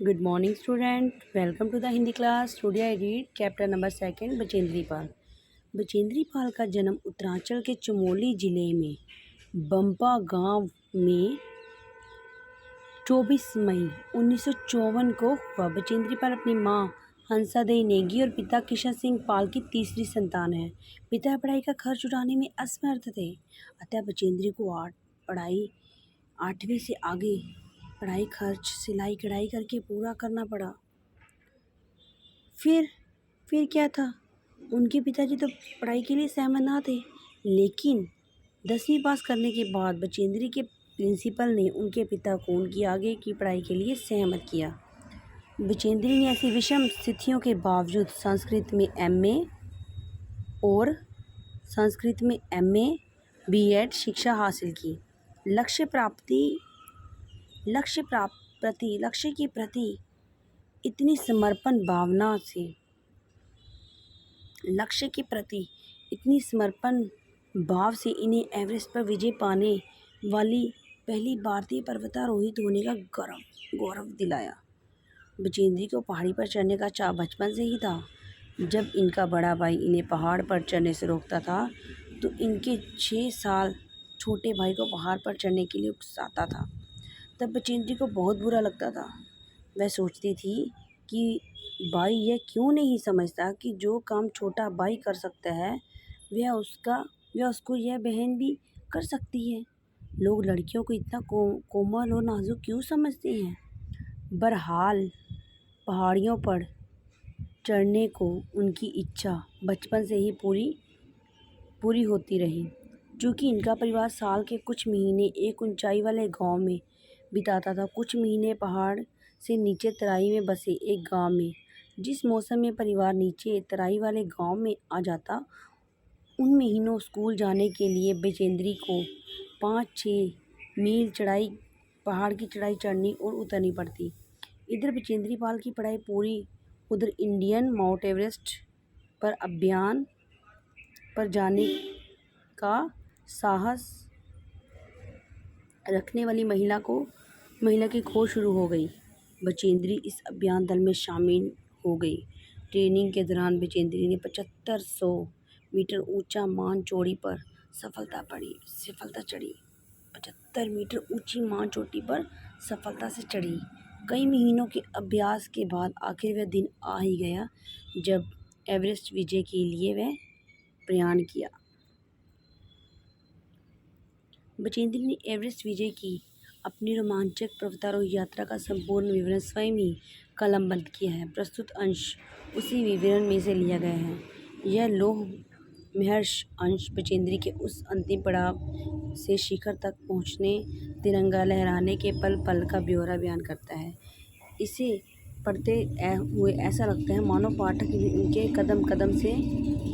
Good morning, student. Welcome to the Hindi class. Today I read chapter number 2 Bachendri Pal. Bachendri Pal का जन्म उत्तरांचल के चमोली जिले में बम्पा गांव में 24 मई 1954 को हुआ। बचेंद्री पाल अपनी मां हंसादेई नेगी और पिता किशन सिंह पाल की तीसरी संतान है। पिता पढ़ाई का खर्च उठाने में असमर्थ थे, अतः बचेंद्री को पढ़ाई 8वीं से आगे पढ़ाई खर्च सिलाई कढ़ाई करके पूरा करना पड़ा। फिर क्या था, उनके पिताजी तो पढ़ाई के लिए सहमत ना थे, लेकिन 10वीं पास करने के बाद बचेंद्री के प्रिंसिपल ने उनके पिता को उनकी आगे की पढ़ाई के लिए सहमत किया। बचेंद्री ने ऐसी विषम स्थितियों के बावजूद संस्कृत में एमए बीएड शिक्षा हासिल की। लक्ष्य के प्रति इतनी समर्पण भाव से इन्हें एवरेस्ट पर विजय पाने वाली पहली भारतीय पर्वतारोही होने का गौरव दिलाया। बचेंद्री को पहाड़ी पर चढ़ने का चाव बचपन से ही था। जब इनका बड़ा भाई इन्हें पहाड़ पर चढ़ने से रोकता था, तो इनके 6 साल छोटे भाई को पहाड़ पर चढ़ने के लिए उकसाता था। तब बचेंद्री को बहुत बुरा लगता था। वह सोचती थी कि भाई यह क्यों नहीं समझता कि जो काम छोटा भाई कर सकता है वह उसको यह बहन भी कर सकती है। लोग लड़कियों को इतना कोमल और नाजुक क्यों समझते हैं। बहरहाल पहाड़ियों पर चढ़ने को उनकी इच्छा बचपन से ही पूरी होती रही। चूँकि इनका परिवार साल के कुछ महीने एक ऊंचाई वाले गांव में बिताता था, कुछ महीने पहाड़ से नीचे तराई में बसे एक गांव में। जिस मौसम में परिवार नीचे तराई वाले गांव में आ जाता, उन महीनों स्कूल जाने के लिए बचेंद्री को 5-6 मील पहाड़ की चढ़ाई चढ़नी और उतरनी पड़ती। इधर बचेंद्री पाल की पढ़ाई पूरी, उधर इंडियन माउंट एवरेस्ट पर अभियान पर जाने का साहस रखने वाली महिला की खोज शुरू हो गई। बचेंद्री इस अभियान दल में शामिल हो गई। ट्रेनिंग के दौरान बचेंद्री ने 7500 मीटर ऊंचा मानचोड़ी पर सफलता चढ़ी। 75 मीटर ऊंची मानचोटी पर सफलता से चढ़ी। कई महीनों के अभ्यास के बाद आखिर वह दिन आ ही गया जब एवरेस्ट विजय के लिए वह प्रयाण किया। बचेंद्री ने एवरेस्ट विजय की अपनी रोमांचक पर्वतारोही यात्रा का संपूर्ण विवरण स्वयं ही कलमबंद किया है। प्रस्तुत अंश उसी विवरण में से लिया गया है। यह लौह महर्ष अंश बचेंद्री के उस अंतिम पड़ाव से शिखर तक पहुंचने, तिरंगा लहराने के पल पल का ब्यौरा बयान करता है। इसे पढ़ते हुए ऐसा लगता है मानो पाठक भी उनके कदम कदम से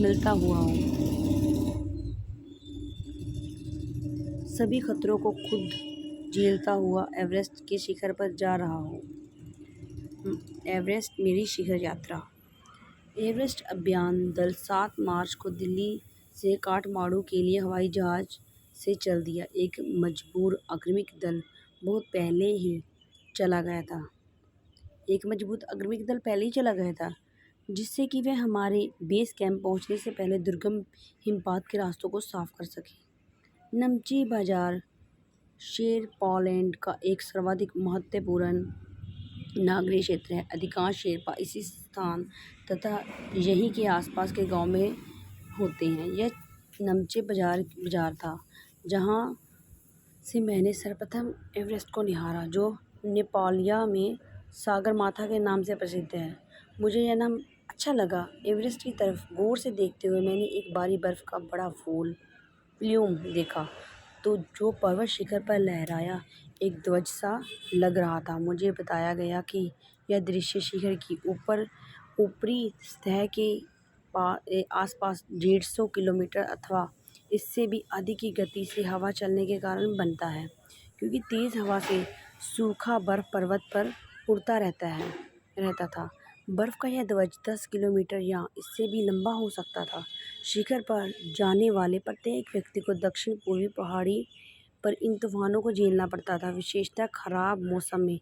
मिलता हुआ हो, सभी खतरों को खुद झेलता हुआ एवरेस्ट के शिखर पर जा रहा हो। एवरेस्ट मेरी शिखर यात्रा। एवरेस्ट अभियान दल 7 मार्च को दिल्ली से काठमांडू के लिए हवाई जहाज से चल दिया। एक मजबूत अग्रिमी दल पहले ही चला गया था, जिससे कि वह हमारे बेस कैंप पहुंचने से पहले दुर्गम हिमपात के रास्तों को साफ कर सके। नमची बाजार शेरपालैंड का एक सर्वाधिक महत्वपूर्ण नागरिक क्षेत्र है। अधिकांश शेरपा इसी स्थान तथा यहीं के आसपास के गांव में होते हैं। यह नमचे बाजार था जहां से मैंने सर्वप्रथम एवरेस्ट को निहारा, जो नेपालिया में सागरमाथा के नाम से प्रसिद्ध है। मुझे यह नाम अच्छा लगा। एवरेस्ट की तरफ गौर से देखते हुए मैंने एक भारी बर्फ का बड़ा प्लूम देखा, तो जो पर्वत शिखर पर लहराया एक ध्वज सा लग रहा था। मुझे बताया गया कि यह दृश्य शिखर की ऊपरी सतह के आसपास 150 किलोमीटर अथवा इससे भी अधिक की गति से हवा चलने के कारण बनता है, क्योंकि तेज़ हवा से सूखा बर्फ पर्वत पर उड़ता रहता था। बर्फ़ का यह ध्वज 10 किलोमीटर या इससे भी लंबा हो सकता था। शिखर पर जाने वाले प्रत्येक व्यक्ति को दक्षिण पूर्वी पहाड़ी पर इन तूफानों को झेलना पड़ता था, विशेषतः खराब मौसम में।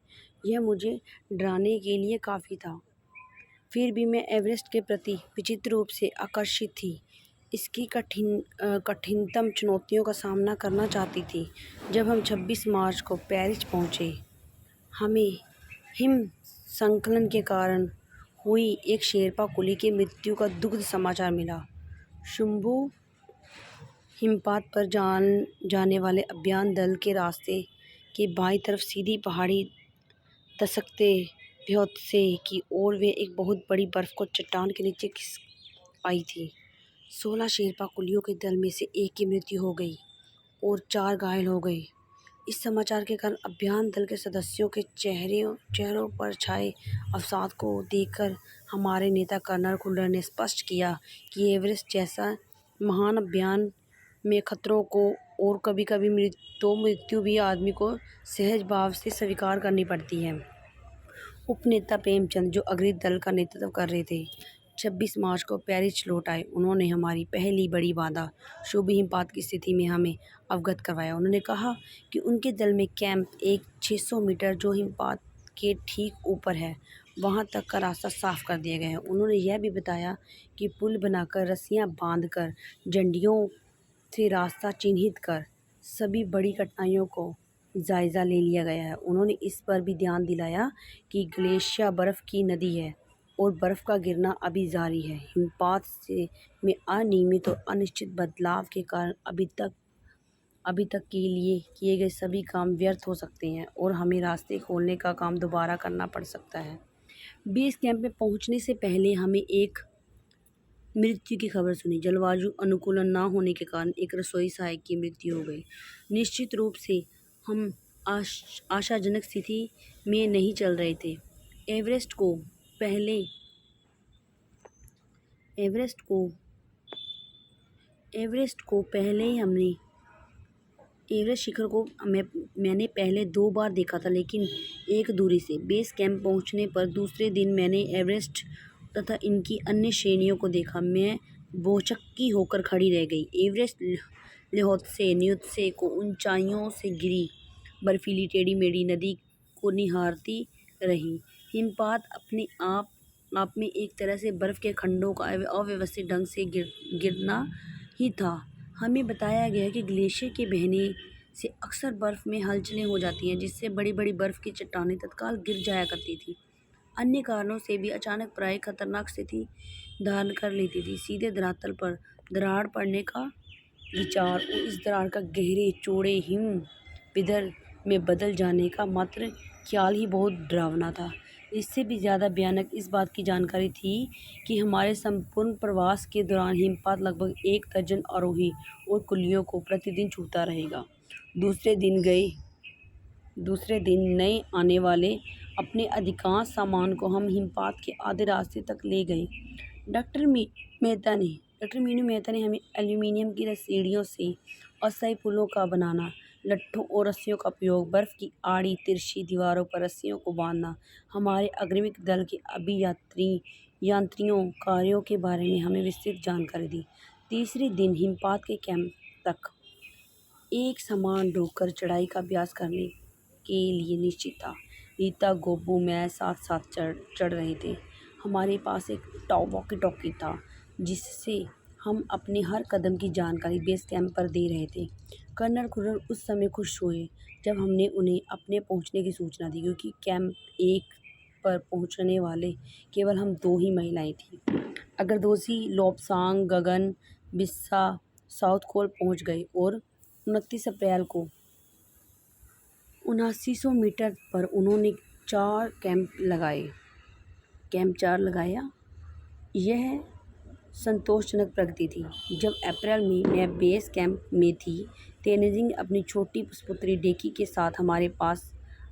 यह मुझे डराने के लिए काफ़ी था। फिर भी मैं एवरेस्ट के प्रति विचित्र रूप से आकर्षित थी। इसकी कठिनतम चुनौतियों का सामना करना चाहती थी। जब हम 26 मार्च को पेरिस पहुँचे, हमें हिमस्खलन के कारण हुई एक शेरपा कुली की मृत्यु का दुखद समाचार मिला। शुम्भू हिमपात पर जाने वाले अभियान दल के रास्ते के बाईं तरफ सीधी पहाड़ी दसकते भ्योत्से की ओर वे एक बहुत बड़ी बर्फ को चट्टान के नीचे खिसक आई थी। 16 शेरपा कुलियों के दल में से एक की मृत्यु हो गई और 4 घायल हो गए। इस समाचार के कारण अभियान दल के सदस्यों के चेहरों पर छाए अवसाद को देखकर हमारे नेता कर्नल खुल्लर ने स्पष्ट किया कि एवरेस्ट जैसा महान अभियान में खतरों को और कभी-कभी मृत्यु भी आदमी को सहज भाव से स्वीकार करनी पड़ती है। उपनेता प्रेमचंद, जो अग्रणी दल का नेतृत्व कर रहे थे, 26 मार्च को पेरिस लौट आए। उन्होंने हमारी पहली बड़ी बाधा, शुभ हिमपात की स्थिति में हमें अवगत करवाया। उन्होंने कहा कि उनके दल में कैंप एक 600 मीटर जो हिमपात के ठीक ऊपर है, वहां तक का रास्ता साफ कर दिया गया है। उन्होंने यह भी बताया कि पुल बनाकर, रस्सियां बांधकर, झंडियों से रास्ता चिन्हित कर सभी बड़ी कठिनाइयों को जायज़ा ले लिया गया है। उन्होंने इस पर भी ध्यान दिलाया कि ग्लेशियर बर्फ़ की नदी है और बर्फ़ का गिरना अभी जारी है। हिमपात में अनियमित और अनिश्चित बदलाव के कारण अभी तक के लिए किए गए सभी काम व्यर्थ हो सकते हैं और हमें रास्ते खोलने का काम दोबारा करना पड़ सकता है। बेस कैंप में पहुंचने से पहले हमें एक मृत्यु की खबर सुनी। जलवायु अनुकूलन न होने के कारण एक रसोई सहायक की मृत्यु हो गई। निश्चित रूप से हम आशाजनक स्थिति में नहीं चल रहे थे। एवरेस्ट को पहले हमने एवरेस्ट शिखर को मैंने पहले 2 बार देखा था, लेकिन एक दूरी से। बेस कैंप पहुंचने पर दूसरे दिन मैंने एवरेस्ट तथा इनकी अन्य श्रेणियों को देखा। मैं भौचक्की होकर खड़ी रह गई। एवरेस्ट ल्होत्से को ऊंचाइयों से गिरी बर्फीली टेढ़ी मेढ़ी नदी को निहारती रही। हिमपात अपने आप में एक तरह से बर्फ के खंडों का अव्यवस्थित ढंग से गिरना ही था। हमें बताया गया कि ग्लेशियर के बहने से अक्सर बर्फ में हलचलें हो जाती हैं, जिससे बड़ी बड़ी बर्फ की चट्टानें तत्काल गिर जाया करती थी। अन्य कारणों से भी अचानक प्राय खतरनाक स्थिति धारण कर लेती थी। सीधे धरातल पर दरार पड़ने का विचार और इस दरार का गहरे चौड़े हिम विदर में बदल जाने का मात्र ख्याल ही बहुत डरावना था। इससे भी ज़्यादा भयानक इस बात की जानकारी थी कि हमारे संपूर्ण प्रवास के दौरान हिमपात लगभग 1 दर्जन आरोही और कुलियों को प्रतिदिन छूता रहेगा। दूसरे दिन नए आने वाले अपने अधिकांश सामान को हम हिमपात के आधे रास्ते तक ले गए। डॉक्टर मीनू मेहता ने हमें एल्यूमीनियम की रस्सियों से अस्थायी पुलों का बनाना, लट्ठों और रस्सियों का उपयोग, बर्फ़ की आड़ी तिरछी दीवारों पर रस्सियों को बांधना, हमारे अग्रिम दल के यांत्रियों कार्यों के बारे में हमें विस्तृत जानकारी दी। तीसरे दिन हिमपात के कैंप तक एक समान ढोकर चढ़ाई का अभ्यास करने के लिए निश्चित था। रीता, गोबू, मैं साथ साथ चढ़ रहे थे। हमारे पास एक वॉकी टॉकी था, जिससे हम अपने हर कदम की जानकारी बेस कैंप पर दे रहे थे। कर्नल खुर्रम उस समय खुश हुए जब हमने उन्हें अपने पहुंचने की सूचना दी, क्योंकि कैंप 1 पर पहुंचने वाले केवल हम 2 ही महिलाएं थीं। अगरदोसी, लोपसांग, गगन, बिस्सा साउथ कोल पहुंच गए और 29 अप्रैल को 7900 मीटर पर उन्होंने कैंप 4 लगाया। यह संतोषजनक प्रगति थी। जब अप्रैल में मैं बेस कैंप में थी, तेनजिंग अपनी छोटी पुत्री डेकी के साथ हमारे पास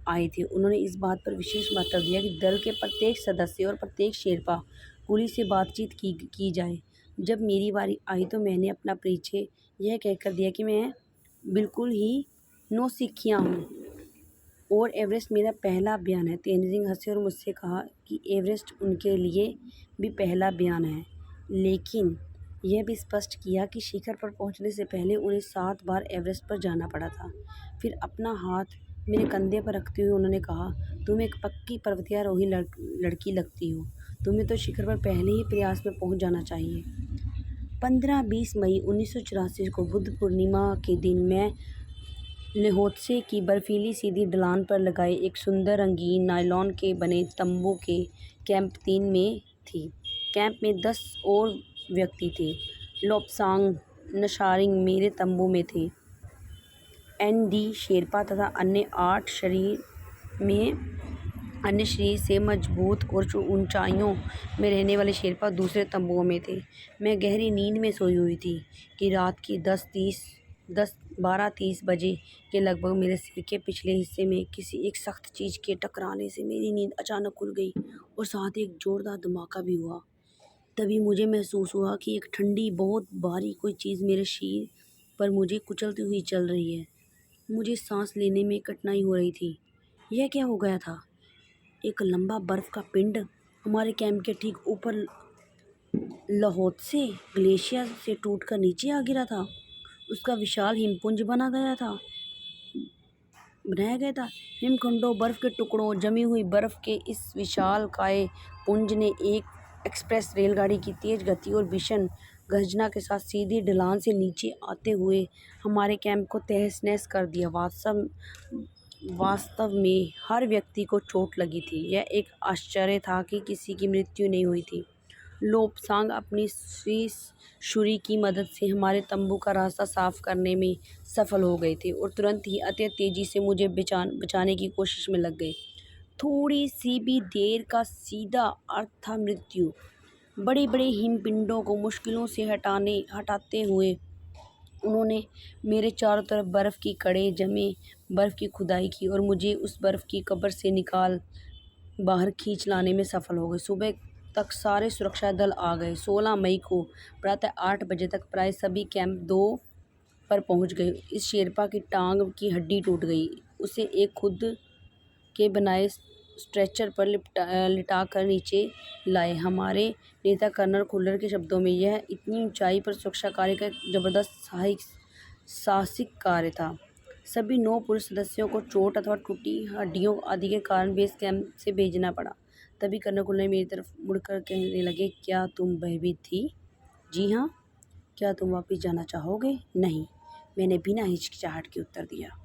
आए थे। उन्होंने इस बात पर विशेष महत्व दिया कि दल के प्रत्येक सदस्य और प्रत्येक शेरपा कुली से बातचीत की जाए। जब मेरी बारी आई तो मैंने अपना परिचय यह कहकर दिया कि मैं बिल्कुल ही नौसिखिया हूँ और एवरेस्ट मेरा पहला अभियान है। तेनजिंग हंसे और मुझसे कहा कि एवरेस्ट उनके लिए भी पहला अभियान है, लेकिन यह भी स्पष्ट किया कि शिखर पर पहुंचने से पहले उन्हें 7 बार एवरेस्ट पर जाना पड़ा था। फिर अपना हाथ मेरे कंधे पर रखते हुए उन्होंने कहा, तुम एक पक्की पर्वतारोही लड़की लगती हो। तुम्हें तो शिखर पर पहले ही प्रयास में पहुंच जाना चाहिए। 15-20 मई 1984 को बुद्ध पूर्णिमा के दिन मैं लेहोत्से की बर्फीली सीधी ढलान पर लगाए एक सुंदर रंगीन नायलॉन के बने तंबू के कैंप 3 में थी। कैंप में 10 और व्यक्ति थे। लोब्सांग नशारिंग मेरे तंबू में थे। एन.डी. शेरपा तथा अन्य शरीर से मजबूत और ऊंचाइयों में रहने वाले शेरपा दूसरे तंबुओं में थे। मैं गहरी नींद में सोई हुई थी कि रात की 12:30 बजे के लगभग मेरे सिर के पिछले हिस्से में किसी एक सख्त चीज़ के टकराने से मेरी नींद अचानक खुल गई और साथ ही एक जोरदार धमाका भी हुआ। तभी मुझे महसूस हुआ कि एक ठंडी बहुत भारी कोई चीज़ मेरे सिर पर मुझे कुचलती हुई चल रही है। मुझे सांस लेने में कठिनाई हो रही थी। यह क्या हो गया था? एक लंबा बर्फ का पिंड हमारे कैंप के ठीक ऊपर लाहौत्से ग्लेशियर से टूटकर नीचे आ गिरा था। उसका विशाल हिमपुंज बनाया गया था। हिमखंडों, बर्फ के टुकड़ों, जमी हुई बर्फ के इस विशालकाय पुंज ने एक एक्सप्रेस रेलगाड़ी की तेज गति और भीषण गर्जना के साथ सीधी ढलान से नीचे आते हुए हमारे कैंप को तहस-नहस कर दिया। वास्तव में हर व्यक्ति को चोट लगी थी। यह एक आश्चर्य था कि किसी की मृत्यु नहीं हुई थी। लोब्सांग अपनी छुरी की मदद से हमारे तंबू का रास्ता साफ करने में सफल हो गए थे और तुरंत ही अत्यंत तेजी से मुझे बचाने की कोशिश में लग गए। थोड़ी सी भी देर का सीधा अर्थ था मृत्यु। बड़े बड़े हिमपिंडों को मुश्किलों से हटाते हुए उन्होंने मेरे चारों तरफ बर्फ की कड़े जमे बर्फ की खुदाई की और मुझे उस बर्फ की कब्र से निकाल बाहर खींच लाने में सफल हो गए। सुबह तक सारे सुरक्षा दल आ गए। 16 मई को प्रातः 8 बजे तक प्राय सभी कैंप 2 पर पहुंच गए। इस शेरपा की टांग की हड्डी टूट गई। उसे एक खुद के बनाए स्ट्रेचर पर लिटाकर नीचे लाए। हमारे नेता कर्नल खुल्लर के शब्दों में, यह इतनी ऊंचाई पर सुरक्षा कार्य का एक जबरदस्त साहसिक कार्य था। सभी 9 पुरुष सदस्यों को चोट अथवा टूटी हड्डियों आदि के कारण बेस कैंप से भेजना पड़ा। तभी कर्नल खुल्लर मेरी तरफ मुड़कर कहने लगे, क्या तुम भयभीत थी? जी हाँ। क्या तुम वापस जाना चाहोगे? नहीं, मैंने बिना हिचकिचाहट के उत्तर दिया।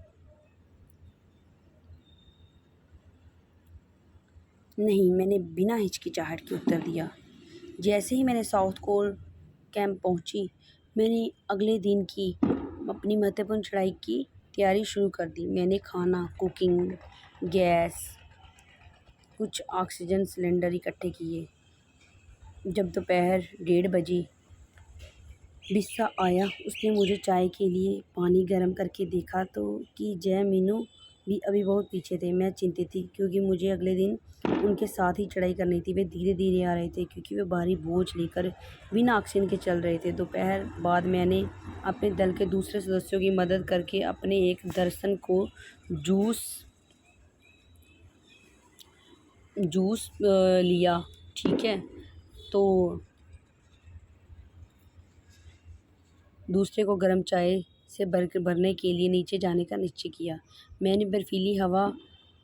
नहीं, मैंने बिना हिचकिचाहट के उत्तर दिया। जैसे ही मैंने साउथ कोल कैंप पहुंची, मैंने अगले दिन की अपनी महत्वपूर्ण चढ़ाई की तैयारी शुरू कर दी। मैंने खाना, कुकिंग, गैस, कुछ ऑक्सीजन सिलेंडर इकट्ठे किए। जब दोपहर 1:30 बजे बिस्सा आया, उसने मुझे चाय के लिए पानी गर्म करके देखा तो कि जय मीनू भी अभी बहुत पीछे थे। मैं चिंतित थी क्योंकि मुझे अगले दिन उनके साथ ही चढ़ाई करनी थी। वे धीरे धीरे आ रहे थे क्योंकि वे भारी बोझ लेकर बिना ऑक्सीजन के चल रहे थे। दोपहर बाद मैंने अपने दल के दूसरे सदस्यों की मदद करके अपने एक दर्जन को जूस लिया। ठीक है, तो दूसरे को गर्म चाय से भरने के लिए नीचे जाने का निश्चय किया। मैंने बर्फीली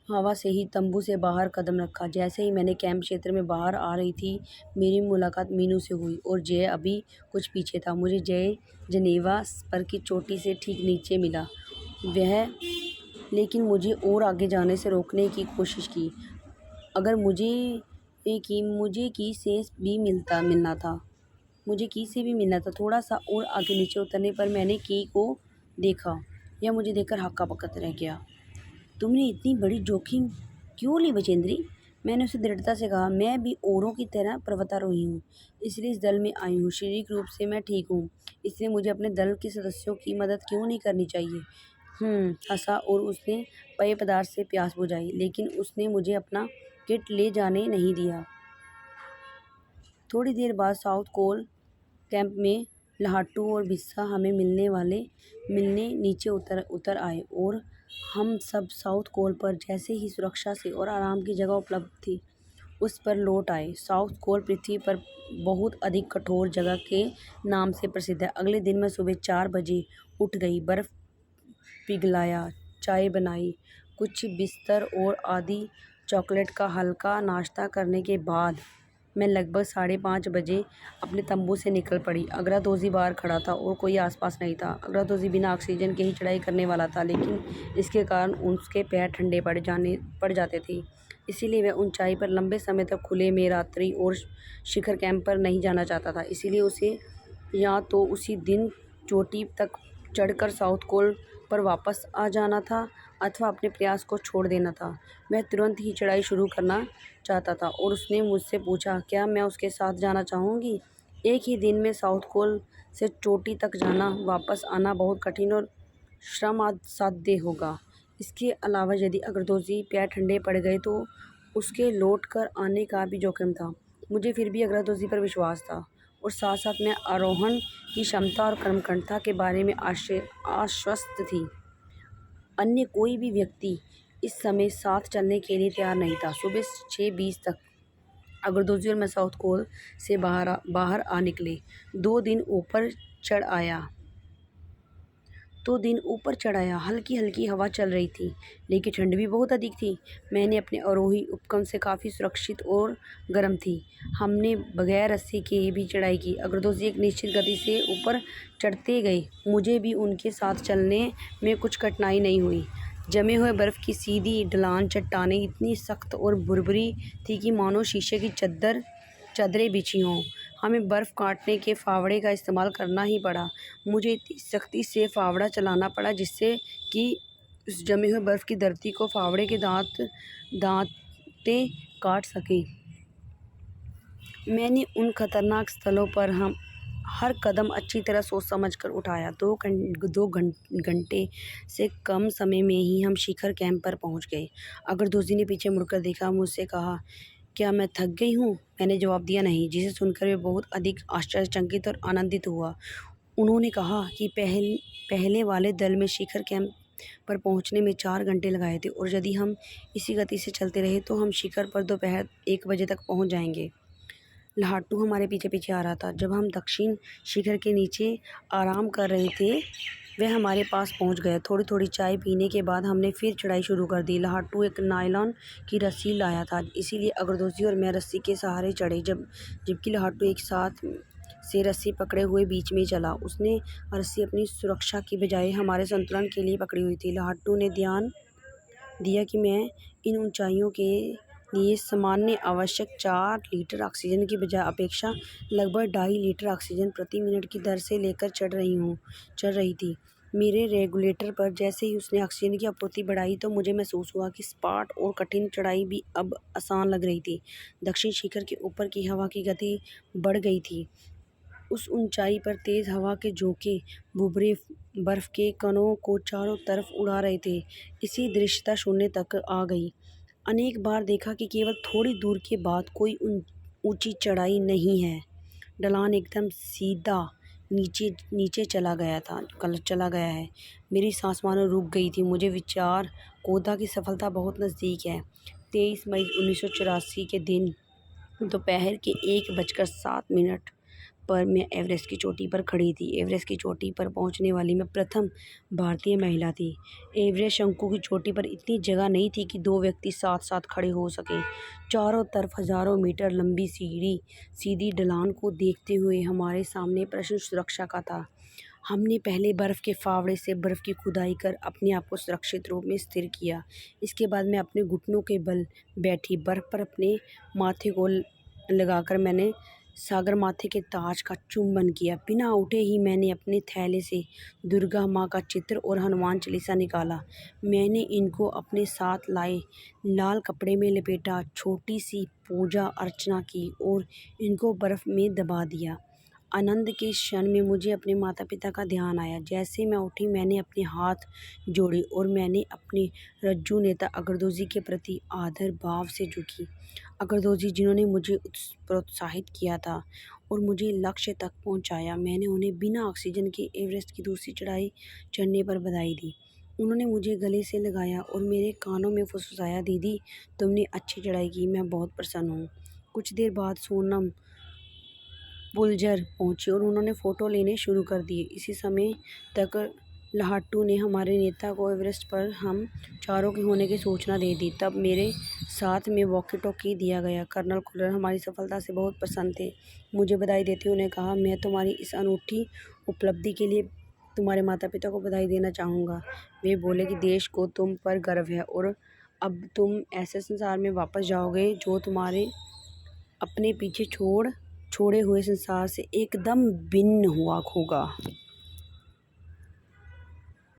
हवा से ही तंबू से बाहर कदम रखा। जैसे ही मैंने कैंप क्षेत्र में बाहर आ रही थी, मेरी मुलाकात मीनू से हुई और जय अभी कुछ पीछे था। मुझे जय जनेवा पर की चोटी से ठीक नीचे मिला। वह लेकिन मुझे और आगे जाने से रोकने की कोशिश की। अगर मुझे की से भी मिलना था। मुझे की से भी मिलना था। थोड़ा सा और आगे नीचे उतरने पर मैंने की को देखा। यह मुझे देखकर हक्का-बक्का रह गया। तुमने इतनी बड़ी जोखिम क्यों ली बचेंद्री? मैंने उसे दृढ़ता से कहा। मैं भी औरों की तरह पर्वतारोही हूँ, इसलिए इस दल में आई हूँ। शारीरिक रूप से मैं ठीक हूँ, इसलिए मुझे अपने दल के सदस्यों की मदद क्यों नहीं करनी चाहिए? हंसा और उसने पेय पदार्थ से प्यास बुझाई, लेकिन उसने मुझे अपना किट ले जाने नहीं दिया। थोड़ी देर बाद साउथ कोल कैंप में लाहटू और बिस्सा हमें मिलने नीचे उतर आए और हम सब साउथ कोल पर जैसे ही सुरक्षा से और आराम की जगह उपलब्ध थी, उस पर लौट आए। साउथ कोल पृथ्वी पर बहुत अधिक कठोर जगह के नाम से प्रसिद्ध है। अगले दिन मैं सुबह 4 बजे उठ गई, बर्फ़ पिघलाया, चाय बनाई, कुछ बिस्तर और आधी चॉकलेट का हल्का नाश्ता करने के बाद मैं लगभग 5:30 बजे अपने तंबू से निकल पड़ी। अग्रातोजी बाहर खड़ा था और कोई आसपास नहीं था। अग्रातोजी बिना ऑक्सीजन के ही चढ़ाई करने वाला था, लेकिन इसके कारण उसके पैर ठंडे पड़ जाते थे। इसीलिए वह ऊंचाई पर लंबे समय तक खुले में रात्रि और शिखर कैंप पर नहीं जाना चाहता था। इसीलिए उसे या तो उसी दिन चोटी तक चढ़कर साउथ कोल पर वापस आ जाना था अथवा अपने प्रयास को छोड़ देना था। मैं तुरंत ही चढ़ाई शुरू करना चाहता था और उसने मुझसे पूछा, क्या मैं उसके साथ जाना चाहूँगी। एक ही दिन में साउथ कोल से चोटी तक जाना, वापस आना बहुत कठिन और श्रम साध्य होगा। इसके अलावा यदि अग्रदोजी पैर ठंडे पड़ गए तो उसके लौट कर आने का भी जोखिम था। मुझे फिर भी अग्रदोजी पर विश्वास था और साथ साथ मैं आरोहण की क्षमता और कर्मठता के बारे में आश्वस्त थी। अन्य कोई भी व्यक्ति इस समय साथ चलने के लिए तैयार नहीं था। सुबह 6:20 तक अग्रदोजी और मैं साउथ कोल से बाहर आ निकले। 2 दिन ऊपर चढ़ आया। हल्की हल्की हवा चल रही थी, लेकिन ठंड भी बहुत अधिक थी। मैंने अपने आरोही उपकरण से काफ़ी सुरक्षित और गर्म थी। हमने बगैर रस्सी के भी चढ़ाई की। अग्रदोजी एक निश्चित गति से ऊपर चढ़ते गए। मुझे भी उनके साथ चलने में कुछ कठिनाई नहीं हुई। जमे हुए बर्फ़ की सीधी ढलान चट्टानें इतनी सख्त और भुरभुरी थी कि मानो शीशे की चादरें बिछी हों। हमें बर्फ़ काटने के फावड़े का इस्तेमाल करना ही पड़ा। मुझे इतनी सख्ती से फावड़ा चलाना पड़ा जिससे कि उस जमी हुई बर्फ़ की धरती को फावड़े के दांतें काट सकें। मैंने उन खतरनाक स्थलों पर हम हर कदम अच्छी तरह सोच समझ कर उठाया। 2 घंटे से कम समय में ही हम शिखर कैंप पर पहुंच गए। अग्रदोजी ने पीछे मुड़कर देखा, मुझसे कहा, क्या मैं थक गई हूँ? मैंने जवाब दिया, नहीं, जिसे सुनकर वे बहुत अधिक आश्चर्यचकित और आनंदित हुआ। उन्होंने कहा कि पहले वाले दल में शिखर कैंप पर पहुंचने में 4 घंटे लगाए थे और यदि हम इसी गति से चलते रहे तो हम शिखर पर दोपहर 1 बजे तक पहुंच जाएंगे। लाहटू हमारे पीछे पीछे आ रहा था। जब हम दक्षिण शिखर के नीचे आराम कर रहे थे, वह हमारे पास पहुंच गया। थोड़ी थोड़ी चाय पीने के बाद हमने फिर चढ़ाई शुरू कर दी। लाहटू एक नायलॉन की रस्सी लाया था, इसीलिए अग्रदोजी और मैं रस्सी के सहारे चढ़े, जबकि लाहटू एक साथ से रस्सी पकड़े हुए बीच में चला। उसने रस्सी अपनी सुरक्षा की बजाय हमारे संतुलन के लिए पकड़ी हुई थी। लाहटू ने ध्यान दिया कि मैं इन ऊंचाइयों के लिए सामान्य आवश्यक 4 लीटर ऑक्सीजन की बजाय अपेक्षा लगभग 2.5 लीटर ऑक्सीजन प्रति मिनट की दर से लेकर चढ़ रही थी। मेरे रेगुलेटर पर जैसे ही उसने ऑक्सीजन की आपूर्ति बढ़ाई तो मुझे महसूस हुआ कि सपाट और कठिन चढ़ाई भी अब आसान लग रही थी। दक्षिण शिखर के ऊपर की हवा की गति बढ़ गई थी। उस ऊंचाई पर तेज हवा के झोंके भुभरे बर्फ के कणों को चारों तरफ उड़ा रहे थे। इसी दृश्यता शून्य तक आ गई। अनेक बार देखा कि केवल थोड़ी दूर के बाद कोई ऊंची चढ़ाई नहीं है। ढलान एकदम सीधा नीचे चला गया है। मेरी सांस मानो रुक गई थी। मुझे विचार कोदा की सफलता बहुत नज़दीक है। 23 मई 1984 के दिन दोपहर के 1:07 पर मैं एवरेस्ट की चोटी पर खड़ी थी। एवरेस्ट की चोटी पर पहुंचने वाली मैं प्रथम भारतीय महिला थी। एवरेस्ट शंकु की चोटी पर इतनी जगह नहीं थी कि 2 व्यक्ति साथ साथ खड़े हो सकें। चारों तरफ हजारों मीटर लंबी सीधी ढलान को देखते हुए हमारे सामने प्रश्न सुरक्षा का था। हमने पहले बर्फ़ के फावड़े से बर्फ़ की खुदाई कर अपने आप को सुरक्षित रूप में स्थिर किया। इसके बाद मैं अपने घुटनों के बल बैठी। बर्फ़ पर अपने माथे को लगाकर मैंने सागरमाथे के ताज का चुंबन किया। बिना उठे ही मैंने अपने थैले से दुर्गा माँ का चित्र और हनुमान चालीसा निकाला। मैंने इनको अपने साथ लाए लाल कपड़े में लपेटा, छोटी सी पूजा अर्चना की और इनको बर्फ़ में दबा दिया। आनंद के क्षण में मुझे अपने माता पिता का ध्यान आया। जैसे मैं उठी, मैंने अपने हाथ जोड़े और मैंने अपने रज्जू नेता अग्रदोजी के प्रति आदर भाव से झुकी। अग्रदोजी, जिन्होंने मुझे प्रोत्साहित किया था और मुझे लक्ष्य तक पहुंचाया, मैंने उन्हें बिना ऑक्सीजन के एवरेस्ट की दूसरी चढ़ाई चढ़ने पर बधाई दी। उन्होंने मुझे गले से लगाया और मेरे कानों में फुसफुसाया, दीदी तुमने अच्छी चढ़ाई की, मैं बहुत प्रसन्न हूँ। कुछ देर बाद सोनम बुलजर पहुंचे और उन्होंने फ़ोटो लेने शुरू कर दिए। इसी समय तक लाहटू ने हमारे नेता को एवरेस्ट पर हम चारों के होने की सूचना दे दी। तब मेरे साथ में वॉकी टॉकी दिया गया। कर्नल खुल्लर हमारी सफलता से बहुत प्रसन्न थे। मुझे बधाई देते हुए उन्होंने कहा, मैं तुम्हारी इस अनूठी उपलब्धि के लिए तुम्हारे माता पिता को बधाई देना चाहूँगा। वे बोले कि देश को तुम पर गर्व है और अब तुम ऐसे संसार में वापस जाओगे जो तुम्हारे अपने पीछे छोड़े हुए संसार से एकदम भिन्न हुआ होगा।